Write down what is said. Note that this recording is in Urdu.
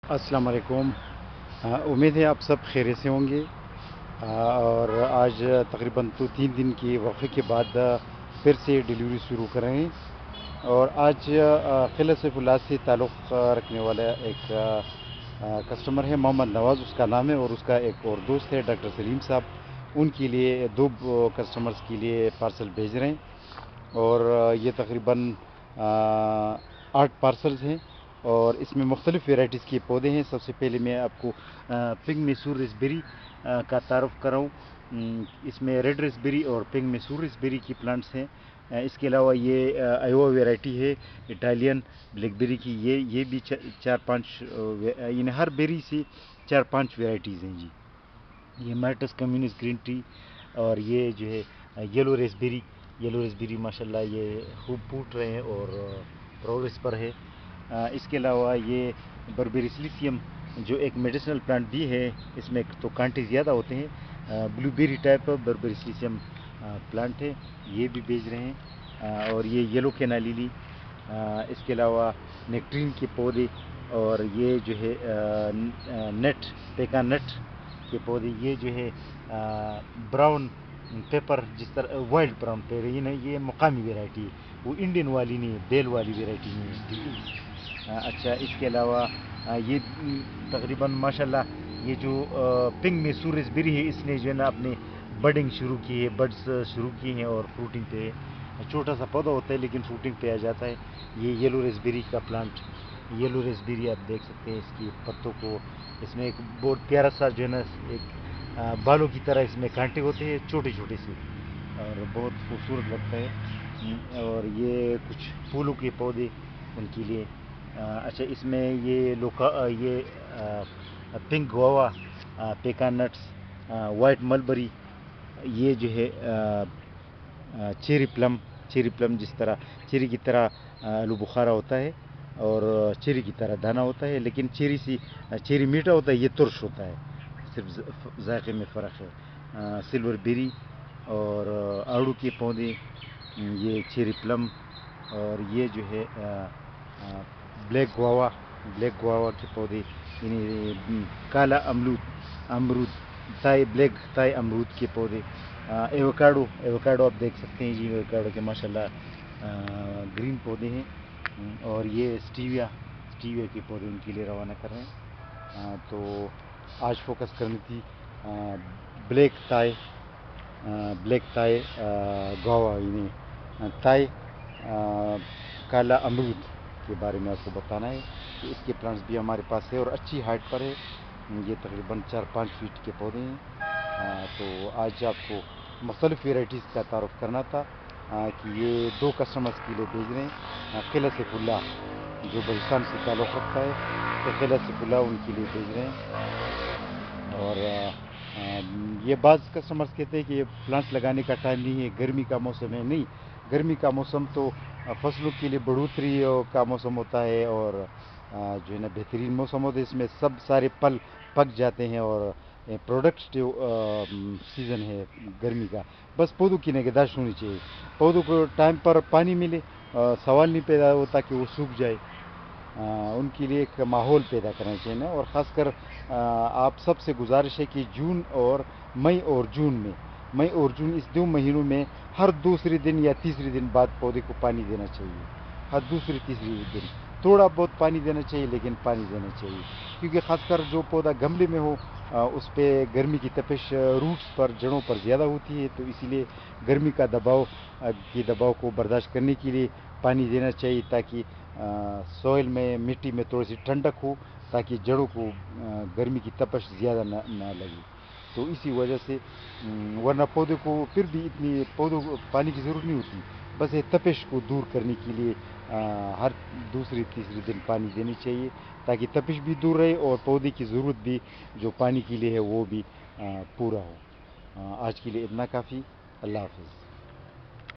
السلام علیکم۔ امید ہے آپ سب خیریت سے ہوں گے۔ اور آج تقریباً 3 دن کی وقفے کے بعد پھر سے ڈیلیوری شروع کر رہے ہیں۔ اور آج قلعہ سیف اللہ سے تعلق رکھنے والا ایک کسٹمر ہے، محمد نواز اس کا نام ہے، اور اس کا ایک اور دوست ہے ڈاکٹر سلیم صاحب۔ ان کے لیے دو کسٹمرز کے لیے پارسل بھیج رہے ہیں، اور یہ تقریباً 8 پارسلز ہیں، اور اس میں مختلف ویرائٹیز کے پودے ہیں۔ سب سے پہلے میں آپ کو پنک میسور ریسبیری کا تعارف کراؤں۔ اس میں ریڈ ریسبیری اور پنک میسور ریسبیری کی پلانٹس ہیں۔ اس کے علاوہ یہ ایوا ویرائٹی ہے اٹالین بلیک بیری کی، یہ بھی 4-5 یعنی ہر بیری سے 4-5 ویرائٹیز ہیں جی۔ یہ میٹس کمیونس گرین ٹی، اور یہ جو ہے یلو ریسبیری ماشاءاللہ یہ خوب پھوٹ رہے ہیں اور پروگریس پر ہے۔ اس کے علاوہ یہ بربیری سلیسیم جو ایک میڈیسنل پلانٹ بھی ہے، اس میں تو کانٹے زیادہ ہوتے ہیں، بلو بیری ٹائپ بربیری سلیسیم پلانٹ ہے، یہ بھی بیچ رہے ہیں۔ اور یہ یلو کینا لیلی، اس کے علاوہ نیکٹرین کے پودے، اور یہ جو ہے نٹ پیکا نٹ کے پودے، یہ جو ہے براؤن پیپر، جس طرح وائلڈ براؤن پیپر، یہ مقامی ویرائٹی ہے، وہ انڈین والی نہیں ہے، بیل والی ویرائٹی نہیں ہے، ٹھیک ہے۔ اچھا، اس کے علاوہ یہ تقریباً ماشاءاللہ یہ جو پنک میسور ریسبیری ہے، اس نے جو ہے نا اپنے بڈنگ شروع کی ہے، بڈس شروع کی ہیں اور فروٹنگ پہ ہے۔ چھوٹا سا پودا ہوتا ہے لیکن فروٹنگ پہ آ جاتا ہے۔ یہ یلو ریسبیری کا پلانٹ، یلو ریسبیری آپ دیکھ سکتے ہیں اس کی پتوں کو، اس میں ایک بہت پیارا سا جو ہے نا ایک بالوں کی طرح اس میں کانٹے ہوتے ہیں چھوٹے چھوٹے سے، اور بہت خوبصورت لگتا ہے۔ اور یہ کچھ پھولوں کے پودے ان کے لیے۔ اچھا، اس میں یہ pink guava, pecan nuts, white mulberry, یہ جو ہے چیری پلم جس طرح چیری کی طرح آلو بخارا ہوتا ہے، اور چیری کی طرح دانا ہوتا ہے، لیکن چیری میٹھا ہوتا ہے، یہ ترش ہوتا ہے، صرف ذائقے میں فرق ہے۔ سلور بیری اور آڑو کے پودے، یہ چیری پلم، اور یہ جو ہے بلیک گواوا کے پودے، یعنی کالا امرود، بلیک تائی امرود کے پودے۔ ایوکاڈو آپ دیکھ سکتے ہیں جی، ایوکاڈو کے ماشاءاللہ گرین پودے ہیں۔ اور یہ سٹیویا کے پودے ان کے لیے روانہ کر رہے ہیں۔ تو آج فوکس کرنی تھی بلیک تائی گوا، یعنی تائی کالا امرود کے بارے میں آپ کو بتانا ہے کہ اس کے پلانٹس بھی ہمارے پاس ہے اور اچھی ہائٹ پر ہے۔ یہ تقریباً 4-5 فیٹ کے پودے ہیں۔ تو آج آپ کو مختلف ویرائٹیز کا تعارف کرنا تھا کہ یہ 2 کسٹمرز کے لیے بھیج رہے ہیں۔ قلعہ سیف اللہ جو بلوچستان سے تعلق رکھتا ہے، تو قلعہ سیف اللہ ان کے لیے بھیج رہے ہیں۔ اور یہ بعض کسٹمرز کہتے ہیں کہ یہ پلانٹ لگانے کا ٹائم نہیں ہے، گرمی کا موسم ہے۔ نہیں، گرمی کا موسم تو فصلوں کے لیے بڑھوتری کا موسم ہوتا ہے، اور جو ہے نا بہترین موسم ہوتا ہے، اس میں سارے پھل پک جاتے ہیں، اور پروڈکٹیو سیزن ہے گرمی کا۔ بس پودوں کی نگہداشت ہونی چاہیے، پودوں کو ٹائم پر پانی ملے، سوال نہیں پیدا ہوتا کہ وہ سوکھ جائے۔ ان کے لیے ایک ماحول پیدا کرنا چاہیے نا۔ اور خاص کر آپ سب سے گزارش ہے کہ مئی اور جون اس 2 مہینوں میں ہر دوسرے دن یا تیسرے دن بعد پودے کو پانی دینا چاہیے، ہر دوسرے تیسرے دن تھوڑا بہت پانی دینا چاہیے، لیکن پانی دینا چاہیے، کیونکہ خاص کر جو پودا گملے میں ہو اس پہ گرمی کی تپش روٹس پر، جڑوں پر زیادہ ہوتی ہے، تو اسی لیے گرمی کا دباؤ کو برداشت کرنے کے لیے پانی دینا چاہیے، تاکہ سوئل میں، مٹی میں تھوڑی سی ٹھنڈک ہو، تاکہ جڑوں کو گرمی کی تپش زیادہ نہ لگے۔ تو اسی وجہ سے ورنہ پودے کو پھر بھی پودوں کو پانی کی ضرورت نہیں ہوتی، بس یہ تپش کو دور کرنے کے لیے ہر دوسری تیسری دن پانی دینی چاہیے، تاکہ تپش بھی دور رہے اور پودے کی ضرورت بھی جو پانی کے لیے ہے وہ بھی پورا ہو۔ آج کے لیے اتنا کافی۔ اللہ حافظ۔